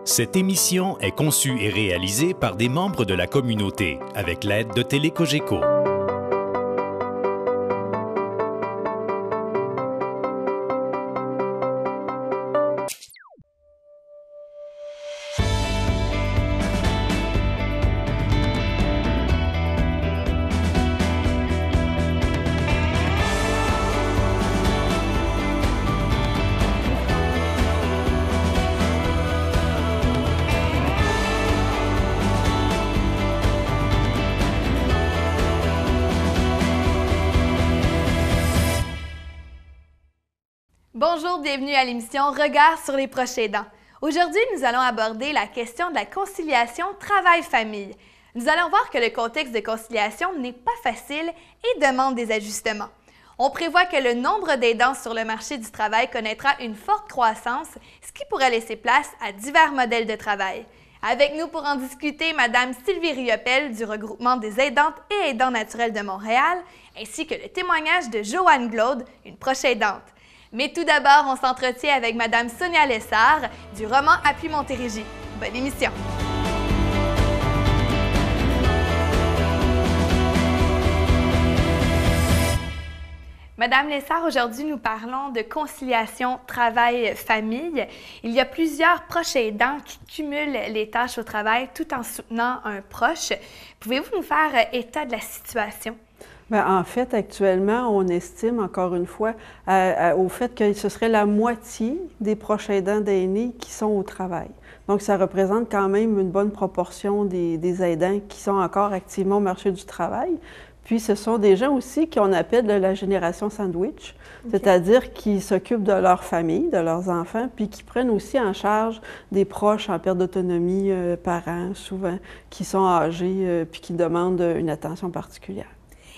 Cette émission est conçue et réalisée par des membres de la communauté avec l'aide de Télé-Cogeco. Bonjour, bienvenue à l'émission Regard sur les proches aidants. Aujourd'hui, nous allons aborder la question de la conciliation travail-famille. Nous allons voir que le contexte de conciliation n'est pas facile et demande des ajustements. On prévoit que le nombre d'aidants sur le marché du travail connaîtra une forte croissance, ce qui pourrait laisser place à divers modèles de travail. Avec nous pour en discuter, Mme Sylvie Riopel du regroupement des aidantes et aidants naturels de Montréal, ainsi que le témoignage de Joanne Glaude, une proche aidante. Mais tout d'abord, on s'entretient avec Mme Sonia Lessard du roman Appui Montérégie. Bonne émission! Madame Lessard, aujourd'hui, nous parlons de conciliation travail-famille. Il y a plusieurs proches aidants qui cumulent les tâches au travail tout en soutenant un proche. Pouvez-vous nous faire état de la situation? Bien, en fait, actuellement, on estime, encore une fois, au fait que ce serait la moitié des proches aidants d'aînés qui sont au travail. Donc, ça représente quand même une bonne proportion des aidants qui sont encore activement au marché du travail. Puis, ce sont des gens aussi qu'on appelle la génération sandwich, c'est-à-dire qui s'occupent de leur famille, de leurs enfants, puis qui prennent aussi en charge des proches en perte d'autonomie, parents souvent, qui sont âgés, puis qui demandent une attention particulière.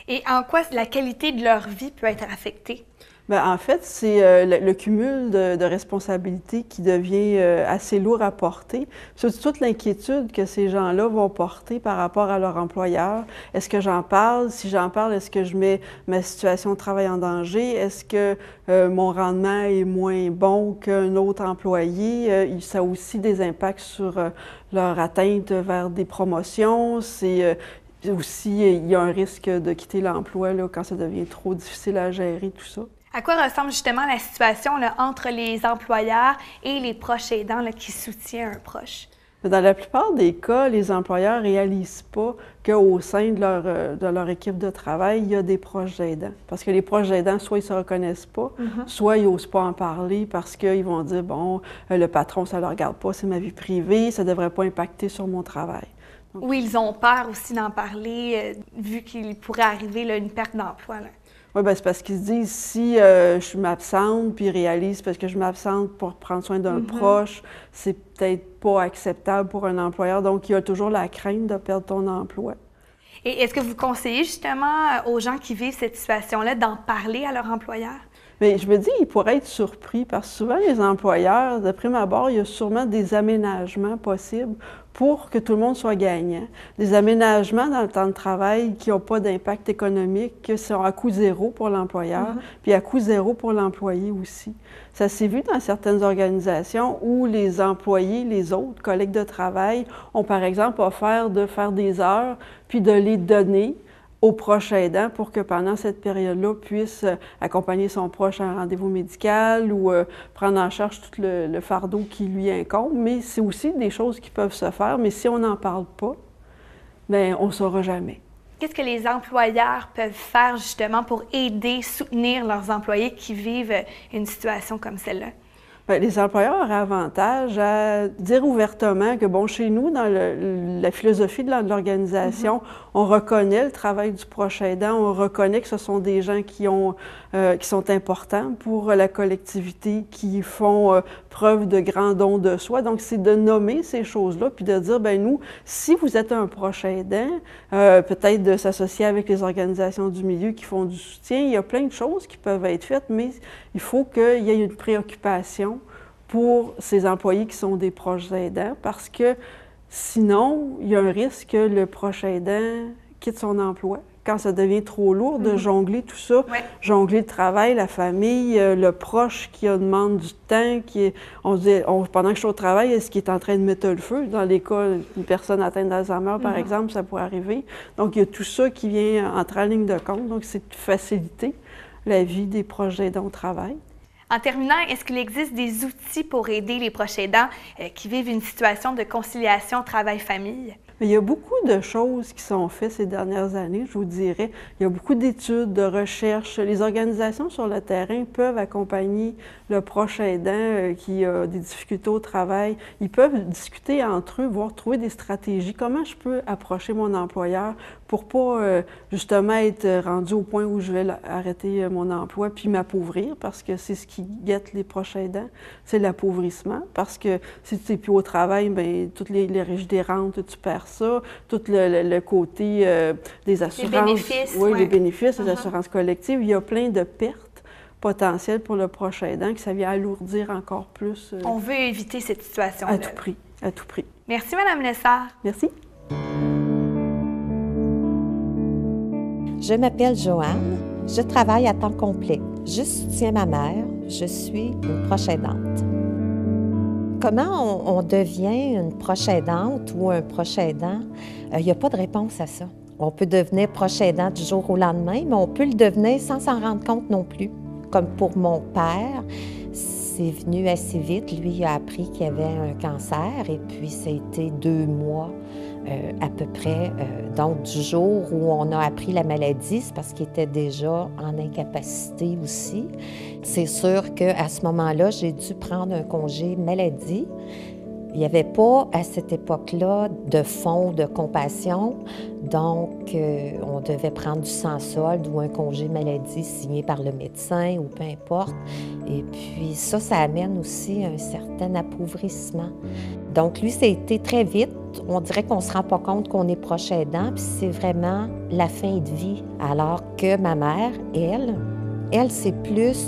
Et en quoi la qualité de leur vie peut être affectée? Bien, en fait, c'est le cumul de responsabilités qui devient assez lourd à porter. C'est toute l'inquiétude que ces gens-là vont porter par rapport à leur employeur. Est-ce que j'en parle? Si j'en parle, est-ce que je mets ma situation de travail en danger? Est-ce que mon rendement est moins bon qu'un autre employé? Ça a aussi des impacts sur leur atteinte vers des promotions. Aussi, il y a un risque de quitter l'emploi quand ça devient trop difficile à gérer, tout ça. À quoi ressemble justement la situation là, entre les employeurs et les proches aidants là, qui soutiennent un proche? Dans la plupart des cas, les employeurs ne réalisent pas qu'au sein de leur équipe de travail, il y a des proches aidants. Parce que les proches aidants, soit ils ne se reconnaissent pas, soit ils n'osent pas en parler parce qu'ils vont dire, bon, le patron, ça ne le regarde pas, c'est ma vie privée, ça ne devrait pas impacter sur mon travail. Oui, ils ont peur aussi d'en parler, vu qu'il pourrait arriver là, une perte d'emploi. Oui, bien, c'est parce qu'ils se disent, si je m'absente, puis ils réalisent parce que je m'absente pour prendre soin d'un proche, c'est peut-être pas acceptable pour un employeur. Donc, il y a toujours la crainte de perdre ton emploi. Et est-ce que vous conseillez justement aux gens qui vivent cette situation-là d'en parler à leur employeur? Bien, je me dis, ils pourraient être surpris parce que souvent, les employeurs, de prime abord, il y a sûrement des aménagements possibles pour que tout le monde soit gagnant. Des aménagements dans le temps de travail qui n'ont pas d'impact économique, qui sont à coût zéro pour l'employeur, puis à coût zéro pour l'employé aussi. Ça s'est vu dans certaines organisations où les employés, les autres collègues de travail, ont par exemple offert de faire des heures, puis de les donner aux proches aidants pour que pendant cette période-là, puisse accompagner son proche à un rendez-vous médical ou prendre en charge tout le fardeau qui lui incombe. Mais c'est aussi des choses qui peuvent se faire, mais si on n'en parle pas, bien, on ne saura jamais. Qu'est-ce que les employeurs peuvent faire justement pour aider, soutenir leurs employés qui vivent une situation comme celle-là? Bien, les employeurs auraient avantage à dire ouvertement que, bon, chez nous, dans la philosophie de l'organisation, on reconnaît le travail du proche aidant, on reconnaît que ce sont des gens qui sont importants pour la collectivité, qui font preuve de grand don de soi. Donc, c'est de nommer ces choses-là, puis de dire, bien, nous, si vous êtes un proche aidant, peut-être de s'associer avec les organisations du milieu qui font du soutien. Il y a plein de choses qui peuvent être faites, mais il faut qu'il y ait une préoccupation pour ces employés qui sont des proches aidants, parce que sinon, il y a un risque que le proche aidant quitte son emploi, quand ça devient trop lourd, de jongler tout ça, jongler le travail, la famille, le proche qui demande du temps, on se dit, pendant que je suis au travail, est-ce qu'il est en train de mettre le feu? Dans les cas, une personne atteinte d'Alzheimer, par exemple, ça pourrait arriver. Donc, il y a tout ça qui vient entrer en ligne de compte. Donc, c'est de faciliter la vie des proches aidants au travail. En terminant, est-ce qu'il existe des outils pour aider les proches aidants qui vivent une situation de conciliation travail-famille? Il y a beaucoup de choses qui sont faites ces dernières années, je vous dirais. Il y a beaucoup d'études, de recherches. Les organisations sur le terrain peuvent accompagner le proche aidant qui a des difficultés au travail. Ils peuvent discuter entre eux, voir trouver des stratégies. Comment je peux approcher mon employeur pour pas justement être rendu au point où je vais arrêter mon emploi puis m'appauvrir, parce que c'est ce qui guette les proches aidants, c'est l'appauvrissement. Parce que si tu n'es plus au travail, bien, toutes les régies des rentes, tu perds ça, tout le côté des assurances. Les bénéfices. Oui, les bénéfices, les assurances collectives. Il y a plein de pertes potentielles pour le proche aidant que ça vient alourdir encore plus. On veut éviter cette situation-là. À tout prix, à tout prix. Merci, Mme Lessard. Merci. Je m'appelle Joanne, je travaille à temps complet. Je soutiens ma mère, je suis une proche aidante. Comment on devient une proche aidante ou un proche aidant? Il n'y a pas de réponse à ça. On peut devenir proche aidant du jour au lendemain, mais on peut le devenir sans s'en rendre compte non plus. Comme pour mon père, c'est venu assez vite. Lui, il a appris qu'il avait un cancer et puis ça a été 2 mois à peu près. Donc, du jour où on a appris la maladie, c'est parce qu'il était déjà en incapacité aussi. C'est sûr qu'à ce moment-là, j'ai dû prendre un congé maladie. Il n'y avait pas, à cette époque-là, de fonds de compassion. Donc, on devait prendre du sans-solde ou un congé maladie signé par le médecin ou peu importe. Et puis ça amène aussi un certain appauvrissement. Donc, lui, ça a été très vite. On dirait qu'on ne se rend pas compte qu'on est proche aidant, puis c'est vraiment la fin de vie. Alors que ma mère, elle, c'est plus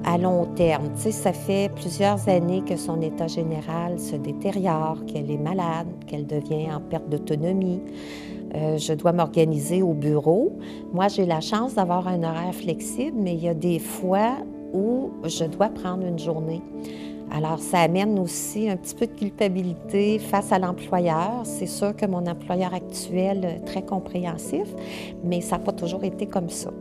à long terme. Tu sais, ça fait plusieurs années que son état général se détériore, qu'elle est malade, qu'elle devient en perte d'autonomie. Je dois m'organiser au bureau. Moi, j'ai la chance d'avoir un horaire flexible, mais il y a des fois où je dois prendre une journée. Alors, ça amène aussi un petit peu de culpabilité face à l'employeur. C'est sûr que mon employeur actuel est très compréhensif, mais ça n'a pas toujours été comme ça.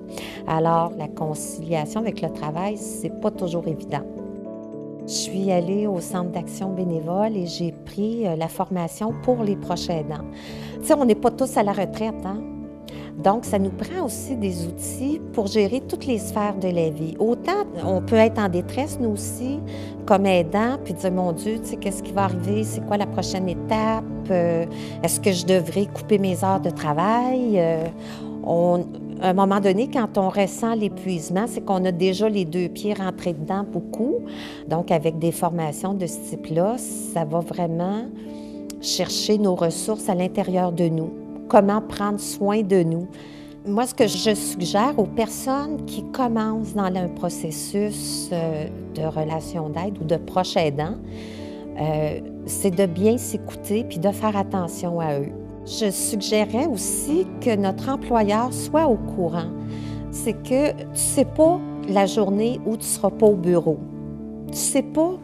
Alors, la conciliation avec le travail, c'est pas toujours évident. Je suis allée au Centre d'action bénévole et j'ai pris la formation pour les proches aidants. Tu sais, on n'est pas tous à la retraite, hein? Donc, ça nous prend aussi des outils pour gérer toutes les sphères de la vie. Autant, on peut être en détresse, nous aussi, comme aidants, puis dire, mon Dieu, tu sais, qu'est-ce qui va arriver? C'est quoi la prochaine étape? Est-ce que je devrais couper mes heures de travail? À un moment donné, quand on ressent l'épuisement, c'est qu'on a déjà les 2 pieds rentrés dedans beaucoup. Donc, avec des formations de ce type-là, ça va vraiment chercher nos ressources à l'intérieur de nous. Comment prendre soin de nous. Moi, ce que je suggère aux personnes qui commencent dans un processus de relation d'aide ou de proche aidant, c'est de bien s'écouter puis de faire attention à eux. Je suggérerais aussi que notre employeur soit au courant. C'est que tu ne sais pas la journée où tu ne seras pas au bureau. Tu ne sais pas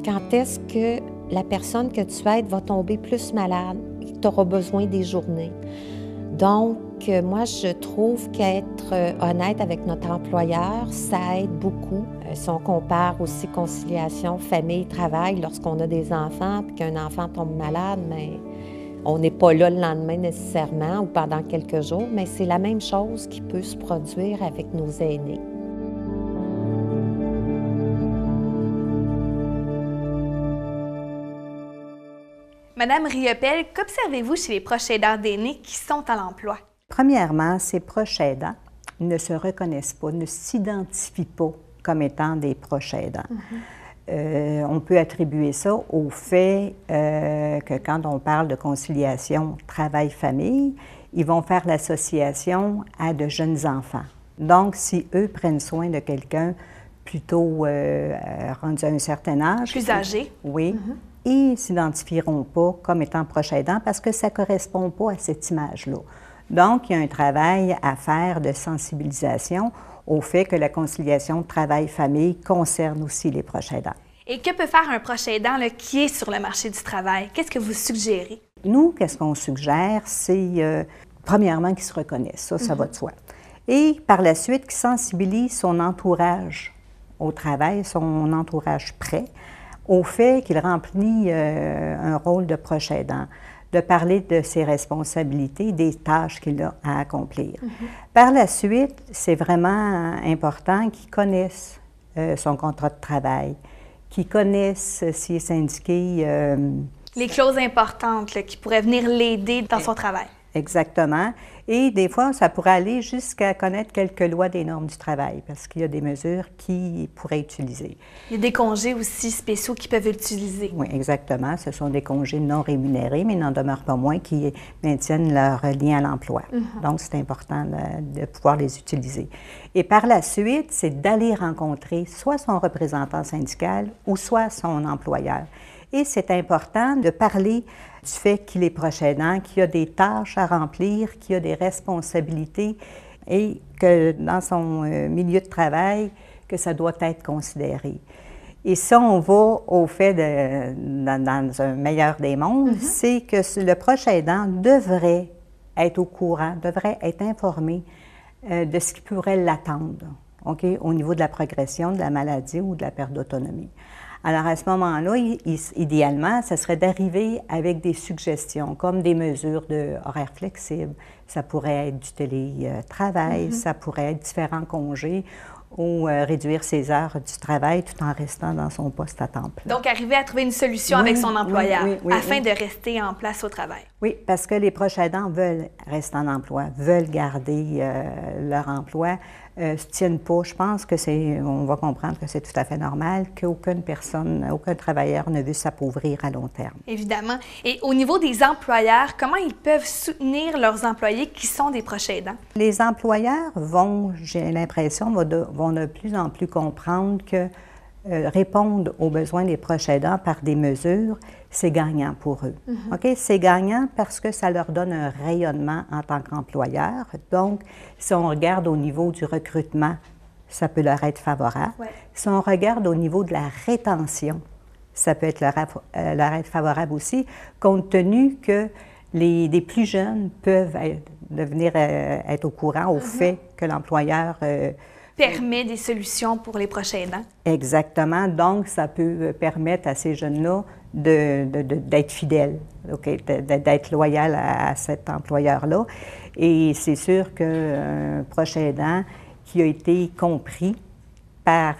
quand est-ce que la personne que tu aides va tomber plus malade. Tu auras besoin des journées. Donc, moi, je trouve qu'être honnête avec notre employeur, ça aide beaucoup. Si on compare aussi conciliation, famille, travail, lorsqu'on a des enfants puis qu'un enfant tombe malade, mais on n'est pas là le lendemain nécessairement ou pendant quelques jours, mais c'est la même chose qui peut se produire avec nos aînés. Madame Riopel, qu'observez-vous chez les proches aidants d'aînés qui sont à l'emploi? Premièrement, ces proches aidants ne se reconnaissent pas, ne s'identifient pas comme étant des proches aidants. On peut attribuer ça au fait que quand on parle de conciliation travail-famille, ils vont faire l'association à de jeunes enfants. Donc, si eux prennent soin de quelqu'un plutôt rendu à un certain âge... Plus âgé. Oui. Ils ne s'identifieront pas comme étant proche aidant parce que ça ne correspond pas à cette image-là. Donc, il y a un travail à faire de sensibilisation au fait que la conciliation travail-famille concerne aussi les proches aidants. Et que peut faire un proche aidant là, qui est sur le marché du travail? Qu'est-ce que vous suggérez? Nous, qu'est-ce qu'on suggère? C'est premièrement qu'il se reconnaisse, ça va de soi. Et par la suite, qu'il sensibilise son entourage au travail, son entourage près, au fait qu'il remplit un rôle de proche aidant, de parler de ses responsabilités, des tâches qu'il a à accomplir. Par la suite, c'est vraiment important qu'il connaisse son contrat de travail, qu'il connaisse s'il est syndiqué. Les clauses importantes là, qui pourraient venir l'aider dans son travail. Exactement. Et des fois, ça pourrait aller jusqu'à connaître quelques lois des normes du travail, parce qu'il y a des mesures qu'il pourrait utiliser. Il y a des congés aussi spéciaux qu'ils peuvent utiliser. Oui, exactement. Ce sont des congés non rémunérés, mais il n'en demeure pas moins qui maintiennent leur lien à l'emploi. Donc, c'est important de pouvoir les utiliser. Et par la suite, c'est d'aller rencontrer soit son représentant syndical ou soit son employeur. Et c'est important de parler du fait qu'il est proche aidant, qu'il y a des tâches à remplir, qu'il y a des responsabilités et que dans son milieu de travail, que ça doit être considéré. Et ça, on va au fait dans un meilleur des mondes, c'est que le proche aidant devrait être au courant, devrait être informé de ce qui pourrait l'attendre, okay, au niveau de la progression de la maladie ou de la perte d'autonomie. Alors, à ce moment-là, idéalement, ce serait d'arriver avec des suggestions, comme des mesures d'horaire flexible. Ça pourrait être du télétravail, ça pourrait être différents congés ou réduire ses heures du travail tout en restant dans son poste à temps plein. Donc, arriver à trouver une solution avec son employeur afin de rester en place au travail. Oui, parce que les proches aidants veulent rester en emploi, veulent garder leur emploi, se tiennent pas. Je pense que on va comprendre que c'est tout à fait normal qu'aucune personne, aucun travailleur ne veut s'appauvrir à long terme. Évidemment. Et au niveau des employeurs, comment ils peuvent soutenir leurs employés qui sont des proches aidants? Les employeurs vont, j'ai l'impression, vont de plus en plus comprendre que répondre aux besoins des proches aidants par des mesures, c'est gagnant pour eux. Okay? C'est gagnant parce que ça leur donne un rayonnement en tant qu'employeur. Donc, si on regarde au niveau du recrutement, ça peut leur être favorable. Ouais. Si on regarde au niveau de la rétention, ça peut être leur être favorable aussi, compte tenu que les plus jeunes peuvent devenir être au courant au fait que l'employeur permet des solutions pour les proches aidants. Exactement. Donc, ça peut permettre à ces jeunes-là d'être fidèles, okay? D'être loyal à cet employeur-là. Et c'est sûr qu'un proche aidant qui a été compris par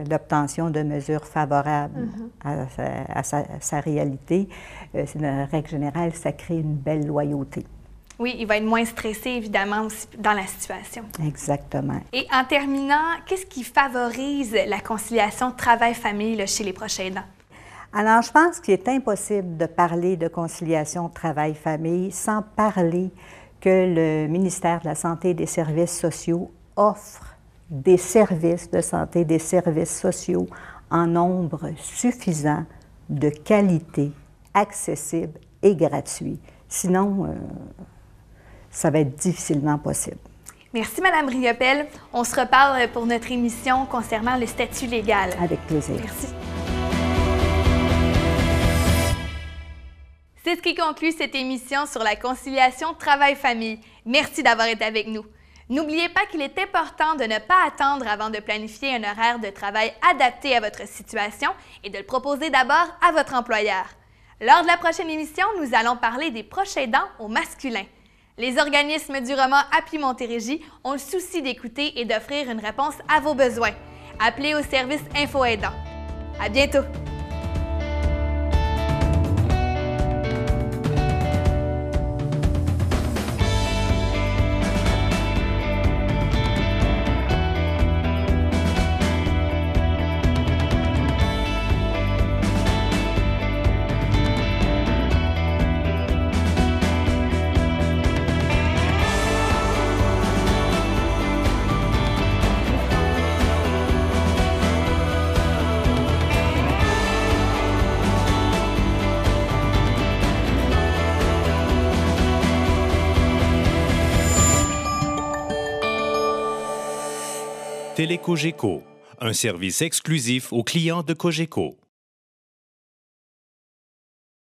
l'obtention de mesures favorables à sa réalité, c'est une règle générale, ça crée une belle loyauté. Oui, il va être moins stressé, évidemment, aussi dans la situation. Exactement. Et en terminant, qu'est-ce qui favorise la conciliation travail-famille chez les proches aidants? Alors, je pense qu'il est impossible de parler de conciliation travail-famille sans parler que le ministère de la Santé et des Services sociaux offre des services de santé, des services sociaux en nombre suffisant, de qualité, accessible et gratuit. Sinon, ça va être difficilement possible. Merci, Mme Riopel. On se reparle pour notre émission concernant le statut légal. Avec plaisir. Merci. C'est ce qui conclut cette émission sur la conciliation travail-famille. Merci d'avoir été avec nous. N'oubliez pas qu'il est important de ne pas attendre avant de planifier un horaire de travail adapté à votre situation et de le proposer d'abord à votre employeur. Lors de la prochaine émission, nous allons parler des proches aidants au masculin. Les organismes du roman Appui Montérégie ont le souci d'écouter et d'offrir une réponse à vos besoins. Appelez au service Info Aidant. À bientôt! Télécogeco, un service exclusif aux clients de Cogeco.